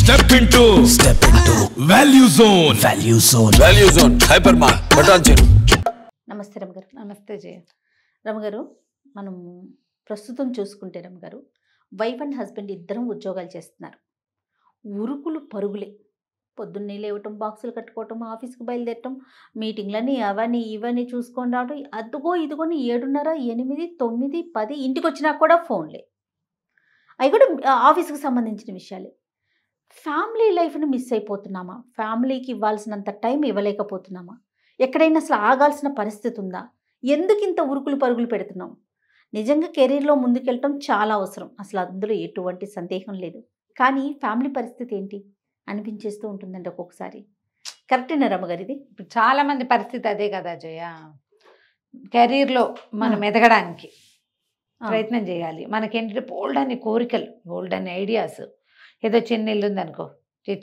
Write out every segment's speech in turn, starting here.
Step into Value Zone. Value Zone. Hypermart. Button. నమస్తే రమగారు. నమస్తే జయ. రమగారు, మనం ప్రస్తుతం చూసుకుంటే రమగారు, వైఫ్ అండ్ హస్బెండ్ ఇద్దరం ఉద్యోగాలు చేస్తున్నారు. ఉరుకులు పరుగులే, పొద్దున్నే లేవటం, బాక్సులు కట్టుకోవటం, ఆఫీస్కి బయలుదేరటం, మీటింగ్లని అవన్నీ ఇవన్నీ చూసుకొని రావడం, అదిగో ఇదిగోని 7:30, 8, 9, 10 ఇంటికి వచ్చినా కూడా ఫోన్లే. అవి కూడా ఆఫీస్కి సంబంధించిన విషయాలే. ఫ్యామిలీ లైఫ్ని మిస్ అయిపోతున్నామా? ఫ్యామిలీకి ఇవ్వాల్సినంత టైం ఇవ్వలేకపోతున్నామా? ఎక్కడైనా అసలు ఆగాల్సిన పరిస్థితి ఉందా? ఎందుకు ఇంత ఉరుకులు పరుగులు పెడుతున్నాం? నిజంగా కెరీర్లో ముందుకెళ్ళటం చాలా అవసరం, అసలు అందులో ఎటువంటి సందేహం లేదు. కానీ ఫ్యామిలీ పరిస్థితి ఏంటి అనిపించేస్తూ ఉంటుందండి ఒక్కొక్కసారి. కరెక్టేనా రమ్మగారు ఇది? ఇప్పుడు చాలా మంది పరిస్థితి అదే కదా జయ. కెరీర్లో మనం ఎదగడానికి ప్రయత్నం చేయాలి. మనకేంటంటే బోల్డ్ అని కోరికలు, బోల్డ్ అని ఐడియాస్. ఏదో చిన్న ఇల్లు ఉంది అనుకో,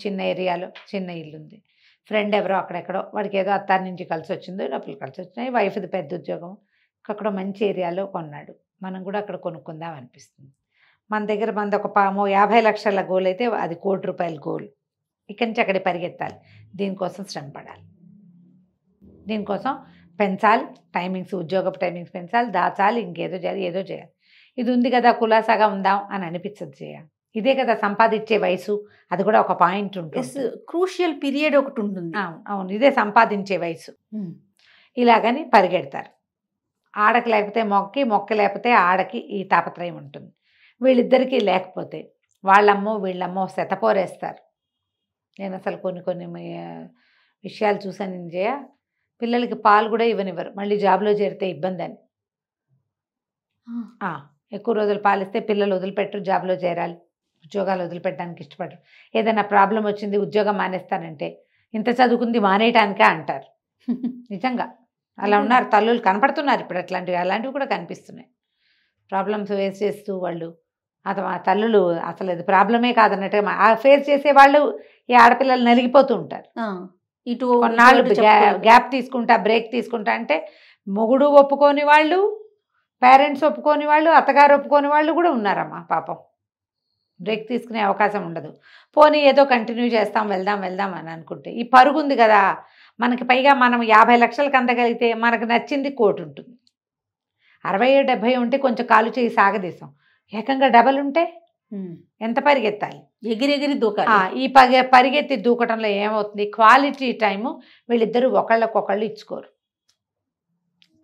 చిన్న ఏరియాలో చిన్న ఇల్లు ఉంది, ఫ్రెండ్ ఎవరో అక్కడెక్కడో, వాడికి ఏదో అత్తారి నుంచి కలిసి వచ్చిందో, డబ్బులు కలిసి వచ్చినాయి, వైఫ్ది పెద్ద ఉద్యోగం, అక్కడ మంచి ఏరియాలో కొన్నాడు, మనం కూడా అక్కడ కొనుక్కుందాం అనిపిస్తుంది. మన దగ్గర మనది ఒక 50 లక్షల గోల్ అయితే అది 1 కోటి రూపాయల గోల్. ఇక్కడి నుంచి అక్కడికి పరిగెత్తాలి. దీనికోసం శ్రమ పడాలి, దీనికోసం పెంచాలి టైమింగ్స్, ఉద్యోగపు టైమింగ్స్ పెంచాలి, దాచాలి, ఇంకేదో చేయాలి, ఏదో చేయాలి. ఇది ఉంది కదా కులాసాగా ఉందాం అని అనిపించదు చేయాలి. ఇదే కదా సంపాదించే వయసు, అది కూడా ఒక పాయింట్ ఉంటుంది, క్రూషియల్ పీరియడ్ ఒకటి ఉంటుంది. అవును, ఇదే సంపాదించే వయసు. ఇలాగని పరిగెడతారు. ఆడకి లేకపోతే మొక్క లేకపోతే ఆడకి ఈ తాపత్రయం ఉంటుంది. వీళ్ళిద్దరికీ లేకపోతే వాళ్ళమ్మో వీళ్ళమ్మో శతపోరేస్తారు. నేను అసలు కొన్ని విషయాలు చూసాను ఇంజయ. పిల్లలకి పాలు కూడా ఇవ్వనివ్వరు, మళ్ళీ జాబ్లో చేరితే ఇబ్బంది అని. ఎక్కువ రోజులు పాలిస్తే పిల్లలు వదిలిపెట్టరు, జాబ్లో చేరాలి, ఉద్యోగాలు వదిలిపెట్టడానికి ఇష్టపడరు. ఏదైనా ప్రాబ్లం వచ్చింది ఉద్యోగం మానేస్తానంటే ఇంత చదువుకుంది మానేయటానికే అంటారు. నిజంగా అలా ఉన్నారు తల్లులు, కనపడుతున్నారు ఇప్పుడు. అలాంటివి కూడా కనిపిస్తున్నాయి. ప్రాబ్లమ్స్ ఫేస్ చేస్తూ వాళ్ళు ఆ తల్లులు అసలు అది ప్రాబ్లమే కాదన్నట్టుగా ఫేస్ చేసే వాళ్ళు ఈ ఆడపిల్లలు నలిగిపోతూ ఉంటారు. ఇటు కొన్నాళ్ళు గ్యాప్ తీసుకుంటా, బ్రేక్ తీసుకుంటా అంటే మొగుడు ఒప్పుకోని వాళ్ళు, పేరెంట్స్ ఒప్పుకోని వాళ్ళు, అత్తగారు ఒప్పుకోని వాళ్ళు కూడా ఉన్నారమ్మా పాపం. బ్రేక్ తీసుకునే అవకాశం ఉండదు. పోనీ ఏదో కంటిన్యూ చేస్తాం, వెళ్దాం అని అనుకుంటే ఈ పరుగు ఉంది కదా మనకి. పైగా మనం 50 లక్షలకు అందగలిగితే మనకు నచ్చింది 1 కోటి ఉంటుంది. 60-70 ఉంటే కొంచెం కాలు చేయి సాగదీశాం, ఏకంగా డబల్ ఉంటే ఎంత పరిగెత్తాలి, ఎగిరెగిరి దూకాలి. ఈ పరిగెత్తి దూకటంలో ఏమవుతుంది, క్వాలిటీ టైము వీళ్ళిద్దరూ ఒకళ్ళకొకళ్ళు ఇచ్చుకోరు.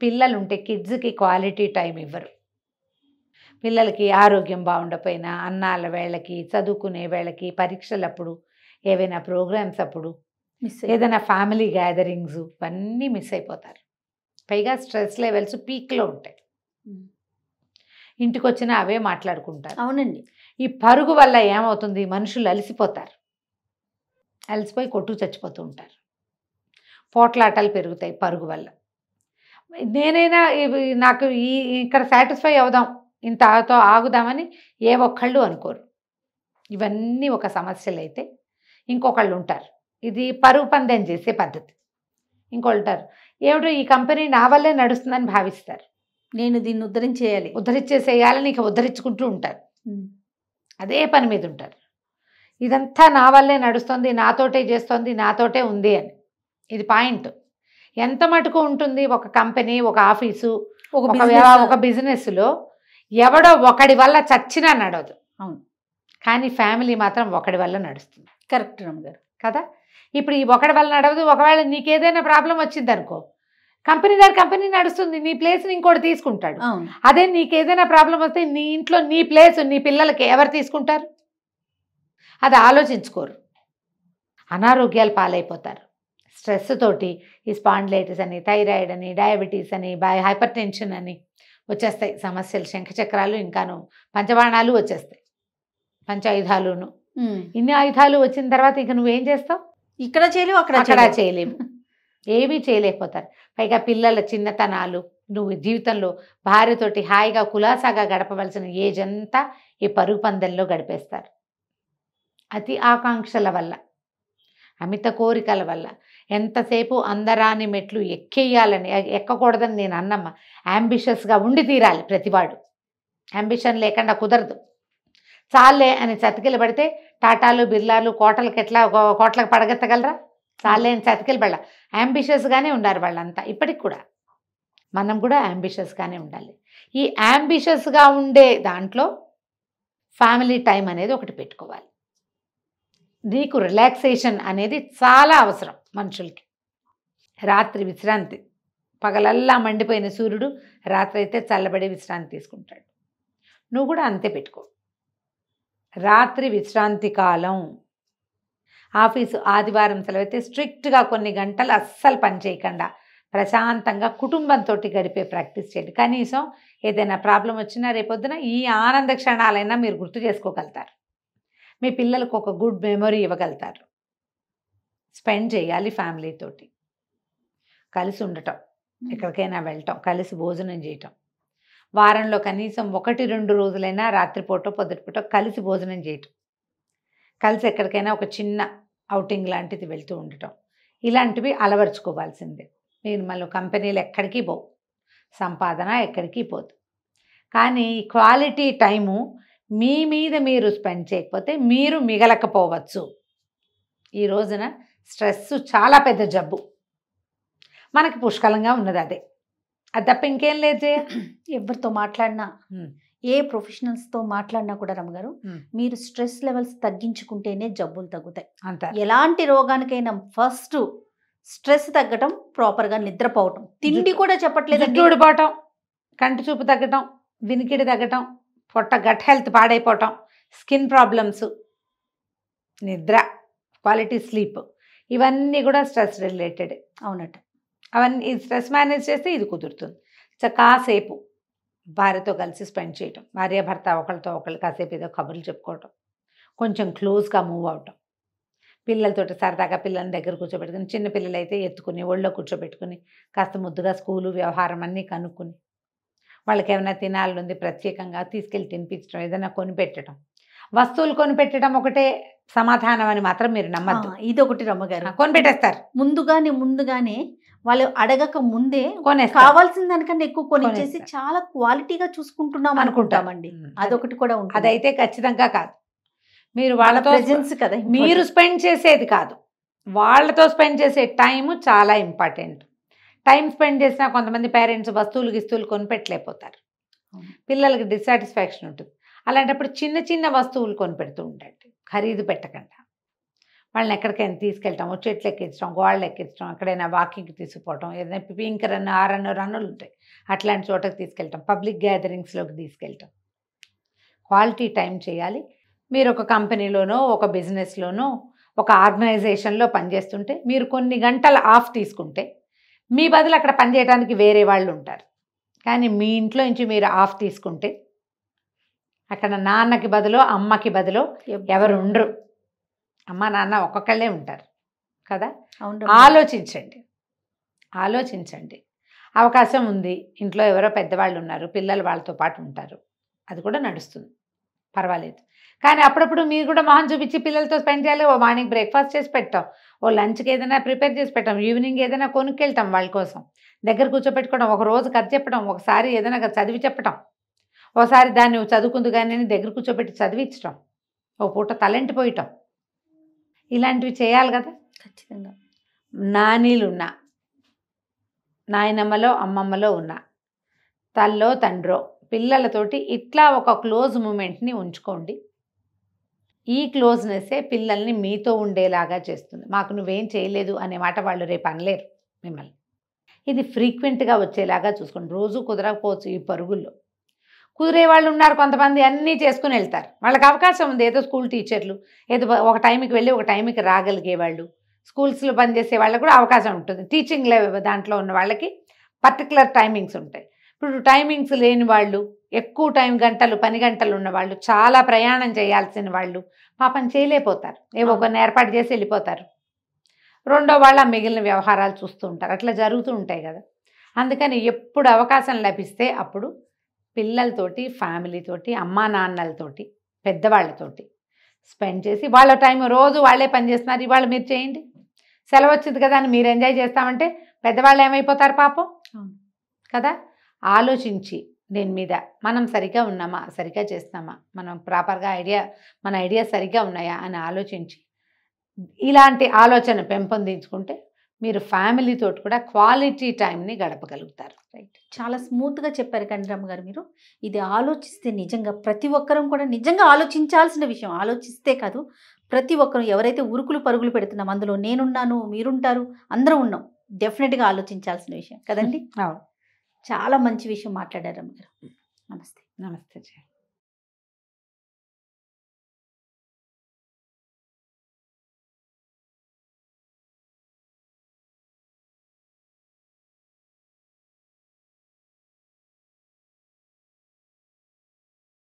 పిల్లలు ఉంటే కిడ్స్కి క్వాలిటీ టైం ఇవ్వరు. పిల్లలకి ఆరోగ్యం బాగుండకపోయినా అన్నాల వేళకి, చదువుకునే వేళకి, పరీక్షలప్పుడు, ఏవైనా ప్రోగ్రామ్స్ అప్పుడు, ఏదైనా ఫ్యామిలీ గ్యాదరింగ్స్, ఇవన్నీ మిస్ అయిపోతారు. పైగా స్ట్రెస్ లెవెల్స్ పీక్లో ఉంటాయి. ఇంటికి వచ్చినా అవే మాట్లాడుకుంటారు. అవునండి. ఈ పరుగు వల్ల ఏమవుతుంది, మనుషులు అలసిపోతారు, అలసిపోయి కొట్టు చచ్చిపోతూ ఉంటారు. పోట్లాటలు పెరుగుతాయి పరుగు వల్ల. నేనైనా నాకు ఇక్కడ సాటిస్ఫై అవుదాం, ఇంతతో ఆగుదామని ఏ ఒక్కళ్ళు అనుకోరు. ఇవన్నీ ఒక సమస్యలు అయితే ఇంకొకళ్ళు ఉంటారు, ఇది పరుగు పందెం చేసే పద్ధతి. ఇంకొకళ్ళు ఉంటారు, ఏమిటో ఈ కంపెనీ నా వల్లే నడుస్తుందని భావిస్తారు, నేను దీన్ని ఉద్ధరించేసేయాలని ఇక ఉద్ధరించుకుంటూ ఉంటారు. అదే పని మీద ఉంటారు. ఇదంతా నా వల్లే నడుస్తుంది, నాతోటే చేస్తుంది, నాతోటే ఉంది అని. ఇది పాయింట్. ఎంత మటుకు ఉంటుంది ఒక కంపెనీ, ఒక ఆఫీసు, ఒక బిజినెస్లో ఎవడో ఒకడి వల్ల చచ్చినా నడవదు. అవును. కానీ ఫ్యామిలీ మాత్రం ఒకడి వల్ల నడుస్తుంది. కరెక్ట్ రమ్మగారు కదా. ఇప్పుడు ఈ ఒకడి వల్ల నడవదు. ఒకవేళ నీకేదైనా ప్రాబ్లం వచ్చింది అనుకో, కంపెనీ నడుస్తుంది, నీ ప్లేస్ని ఇంకోటి తీసుకుంటాడు. అదే నీకేదైనా ప్రాబ్లం వస్తే నీ ఇంట్లో నీ ప్లేస్ నీ పిల్లలకి ఎవరు తీసుకుంటారు? అది ఆలోచించుకోరు. అనారోగ్యాలు పాలైపోతారు. స్ట్రెస్ తోటి ఈ స్పాండిలైటిస్ అని, థైరాయిడ్ అని, డయాబెటీస్ అని, హైపర్ టెన్షన్ అని వచ్చేస్తాయి సమస్యలు. శంఖచక్రాలు, ఇంకాను పంచబాణాలు వచ్చేస్తాయి, పంచాయుధాలును. ఇన్ని ఆయుధాలు వచ్చిన తర్వాత ఇక నువ్వేం చేస్తావు? ఇక్కడ చేయలేవు, అక్కడ చేయలేవు, ఏమీ చేయలేకపోతారు. పైగా పిల్లల చిన్నతనాలు, నువ్వు జీవితంలో భార్యతోటి హాయిగా కులాసాగా గడపవలసిన ఏజ్ అంతా ఈ పరుగు పందెంలో గడిపేస్తారు. అతి ఆకాంక్షల వల్ల, అమిత కోరికల వల్ల, ఎంతసేపు అందరాని మెట్లు ఎక్కేయాలని, ఎక్కకూడదని నేను అన్నమ్మ. యాంబిషియస్గా ఉండి తీరాలి ప్రతివాడు. యాంబిషన్ లేకుండా కుదరదు. చాలే అని చతికిలు పడితే టాటాలు బిర్లాలు కోటలకు ఎట్లా కోట్లకు పడగెత్తగలరా? చాలే అని చతికిలు పడ యాంబిషియస్గానే ఉండారు వాళ్ళంతా. ఇప్పటికి కూడా మనం కూడా యాంబిషియస్గానే ఉండాలి. ఈ యాంబిషియస్గా ఉండే దాంట్లో ఫ్యామిలీ టైం అనేది ఒకటి పెట్టుకోవాలి. నీకు రిలాక్సేషన్ అనేది చాలా అవసరం మనుషులకి. రాత్రి విశ్రాంతి, పగలల్లా మండిపోయిన సూర్యుడు రాత్రి అయితే చల్లబడి విశ్రాంతి తీసుకుంటాడు. నువ్వు కూడా అంతే పెట్టుకో. రాత్రి విశ్రాంతి కాలం. ఆఫీసు ఆదివారం సెలవైతే స్ట్రిక్ట్గా కొన్ని గంటలు అస్సలు పని చేయకుండా ప్రశాంతంగా కుటుంబంతో గడిపే ప్రాక్టీస్ చేయండి. కనీసం ఏదైనా ప్రాబ్లం వచ్చినా రేపొద్దున ఈ ఆనంద క్షణాలైనా మీరు గుర్తు చేసుకోగలుగుతారు. మీ పిల్లలకు ఒక గుడ్ మెమొరీ ఇవ్వగలుగుతారు. స్పెండ్ చేయాలి ఫ్యామిలీతోటి, కలిసి ఉండటం, ఎక్కడికైనా వెళ్ళటం, కలిసి భోజనం చేయటం. వారంలో కనీసం 1-2 రోజులైనా రాత్రిపూట పొద్దుటిపూట కలిసి భోజనం చేయటం, కలిసి ఎక్కడికైనా ఒక చిన్న అవుటింగ్ లాంటిది వెళ్తూ ఉండటం, ఇలాంటివి అలవర్చుకోవాల్సిందే. మీరు మళ్ళీ కంపెనీలు ఎక్కడికి పోవు, సంపాదన ఎక్కడికి పోదు. కానీ క్వాలిటీ టైము మీ మీద మీరు స్పెండ్ చేయకపోతే మీరు మిగలకపోవచ్చు. ఈ రోజున స్ట్రెస్ చాలా పెద్ద జబ్బు, మనకి పుష్కలంగా ఉన్నది అదే. అది తప్ప ఇంకేం లేదు జయ. ఎవరితో మాట్లాడినా, ఏ ప్రొఫెషనల్స్తో మాట్లాడినా కూడా రమ్మగారు, మీరు స్ట్రెస్ లెవెల్స్ తగ్గించుకుంటేనే జబ్బులు తగ్గుతాయి. అంత ఎలాంటి రోగానికైనా ఫస్ట్ స్ట్రెస్ తగ్గటం, ప్రాపర్గా నిద్రపోవటం, తిండి కూడా చెప్పట్లేదు. ఊడిపోవటం, కంటి చూపు తగ్గటం, వినికిడి తగ్గటం, పొట్ట గట్ హెల్త్ పాడైపోవటం, స్కిన్ ప్రాబ్లమ్స్, నిద్ర, క్వాలిటీ స్లీప్, ఇవన్నీ కూడా స్ట్రెస్ రిలేటెడ్. అవునట. అవన్నీ స్ట్రెస్ మేనేజ్ చేస్తే ఇది కుదురుతుంది. కాసేపు భార్యతో కలిసి స్పెండ్ చేయటం, భార్య భర్త ఒకరితో ఒకళ్ళు కాసేపు ఏదో కబుర్లు చెప్పుకోవటం, కొంచెం క్లోజ్గా మూవ్ అవటం, పిల్లలతోటి సరదాగా పిల్లల్ని దగ్గర కూర్చోబెట్టుకుని, చిన్న పిల్లలు అయితే ఎత్తుకుని ఒళ్ళో కూర్చోబెట్టుకుని కాస్త ముద్దుగా స్కూలు వ్యవహారం అన్నీ కనుక్కొని, వాళ్ళకి ఏమైనా తినాలి ప్రత్యేకంగా తీసుకెళ్ళి తినిపించడం, ఏదైనా కొనిపెట్టడం. వస్తువులు కొనిపెట్టడం ఒకటే సమాధానం అని మాత్రం మీరు నమ్మద్దు. ఇది ఒకటి రమ్మగారు, కొనిపెట్టేస్తారు. ముందుగానే వాళ్ళు అడగక ముందే కొనేస్తారు. కావాల్సిన దానికన్నా ఎక్కువ కొనిచ్చేసి చాలా క్వాలిటీగా చూసుకుంటున్నాం అనుకుంటామండి. అదొకటి కూడా ఉంటుంది. అదైతే ఖచ్చితంగా కాదు. మీరు వాళ్ళతో ప్రెజెన్స్ కదా, మీరు స్పెండ్ చేసేది కాదు, వాళ్ళతో స్పెండ్ చేసే టైము చాలా ఇంపార్టెంట్. టైం స్పెండ్ చేసినా కొంతమంది పేరెంట్స్ గిస్తువులు కొనిపెట్టలేకపోతారు. పిల్లలకి డిస్సాటిస్ఫాక్షన్ ఉంటుంది. అలాంటప్పుడు చిన్న చిన్న వస్తువులు కొనిపెడుతూ ఉండండి, ఖరీదు పెట్టకుండా. వాళ్ళని ఎక్కడికైనా తీసుకెళ్ళటం, చెట్లు ఎక్కించడం, గోడలు ఎక్కించడం, ఎక్కడైనా వాకింగ్కి తీసుకుపోవటం, ఏదైనా పింక్ రన్ 6 రన్నులు ఉంటాయి అట్లాంటి చోటకి తీసుకెళ్ళటం, పబ్లిక్ గ్యాదరింగ్స్లోకి తీసుకెళ్ళటం. క్వాలిటీ టైం చేయాలి. మీరు ఒక కంపెనీలోనో, ఒక బిజినెస్లోనో, ఒక ఆర్గనైజేషన్లో పనిచేస్తుంటే మీరు కొన్ని గంటలు ఆఫ్ తీసుకుంటే మీ బదులు అక్కడ పనిచేయడానికి వేరే వాళ్ళు ఉంటారు. కానీ మీ ఇంట్లో నుంచి మీరు ఆఫ్ తీసుకుంటే అక్కడ నాన్నకి బదులు, అమ్మకి బదులు ఎవరు ఉండరు. అమ్మ నాన్న ఒక్కొక్కళ్ళే ఉంటారు కదా. ఆలోచించండి. అవకాశం ఉంది, ఇంట్లో ఎవరో పెద్దవాళ్ళు ఉన్నారు, పిల్లలు వాళ్ళతో పాటు ఉంటారు, అది కూడా నడుస్తుంది, పర్వాలేదు. కానీ అప్పుడప్పుడు మీరు కూడా మొహం చూపించి పిల్లలతో స్పెండ్ చేయాలి. ఓ మార్నింగ్ బ్రేక్ఫాస్ట్ చేసి పెట్టాం, ఓ లంచ్కి ఏదైనా ప్రిపేర్ చేసి పెట్టాం, ఈవినింగ్ ఏదైనా కొనుక్కెళ్తాం వాళ్ళ కోసం, దగ్గర కూర్చోపెట్టుకోవడం, ఒక రోజు కథ చెప్పడం, ఒకసారి ఏదైనా చదివి చెప్పడం, ఓసారి దాన్ని చదువుకుందు కానీ దగ్గర కూర్చోబెట్టి చదివించడం, ఓ పూట తలంటి పోయటం, ఇలాంటివి చేయాలి కదా. ఖచ్చితంగా. నానీలున్నా, నాయనమ్మలో అమ్మమ్మలో ఉన్న, తల్లో తండ్రో పిల్లలతోటి ఇట్లా ఒక క్లోజ్ మూమెంట్ని ఉంచుకోండి. ఈ క్లోజ్నెస్సే పిల్లల్ని మీతో ఉండేలాగా చేస్తుంది. మాకు నువ్వేం చేయలేదు అనే మాట వాళ్ళు రేపు అనలేరు మిమ్మల్ని. ఇది ఫ్రీక్వెంట్గా వచ్చేలాగా చూసుకోండి. రోజు కుదరకపోవచ్చు, ఈ పరుగుల్లో కుదిరే వాళ్ళు ఉన్నారు, కొంతమంది అన్నీ చేసుకుని వెళ్తారు, వాళ్ళకి అవకాశం ఉంది. ఏదో స్కూల్ టీచర్లు, ఏదో ఒక టైంకి వెళ్ళి ఒక టైంకి రాగలిగే వాళ్ళు, స్కూల్స్లో పనిచేసే వాళ్ళకి కూడా అవకాశం ఉంటుంది. టీచింగ్ దాంట్లో ఉన్న వాళ్ళకి పర్టికులర్ టైమింగ్స్ ఉంటాయి. ఇప్పుడు టైమింగ్స్ లేని వాళ్ళు, ఎక్కువ పని గంటలు ఉన్న వాళ్ళు, చాలా ప్రయాణం చేయాల్సిన వాళ్ళు పాపం చేయలేకపోతారు, ఏవో కొన్ని ఏర్పాటు చేసి వెళ్ళిపోతారు. రెండో వాళ్ళు ఆ మిగిలిన వ్యవహారాలు చూస్తూ ఉంటారు, అట్లా జరుగుతూ ఉంటాయి కదా. అందుకని ఎప్పుడు అవకాశం లభిస్తే అప్పుడు పిల్లలతోటి, ఫ్యామిలీతోటి, అమ్మా నాన్నలతోటి, పెద్దవాళ్ళతోటి స్పెండ్ చేసి వాళ్ళ టైం రోజు వాళ్ళే పని చేస్తున్నారు, ఇవాళ మీరు చేయండి, సెలవు వచ్చింది కదా అని మీరు ఎంజాయ్ చేస్తామంటే పెద్దవాళ్ళు ఏమైపోతారు పాపం కదా. ఆలోచించి దీని మీద మనం సరిగ్గా ఉన్నామా, సరిగ్గా చేస్తున్నామా, మనం ప్రాపర్గా మన ఐడియా సరిగ్గా ఉన్నాయా అని ఆలోచించి ఇలాంటి ఆలోచన పెంపొందించుకుంటే మీరు ఫ్యామిలీతో కూడా క్వాలిటీ టైంని గడపగలుగుతారు. రైట్, చాలా స్మూత్గా చెప్పారు కనిరామ్ గారు మీరు. ఇది ఆలోచిస్తే నిజంగా ప్రతి ఒక్కరం కూడా నిజంగా ఆలోచించాల్సిన విషయం. ఆలోచిస్తే కాదు, ప్రతి ఒక్కరు ఎవరైతే ఉరుకులు పరుగులు పెడుతున్నాం అందులో నేనున్నాను, మీరుంటారు, అందరం ఉన్నాం, డెఫినెట్గా ఆలోచించాల్సిన విషయం కదండి. అవును, చాలా మంచి విషయం మాట్లాడారు రమ్య గారు. నమస్తే. నమస్తే జయ.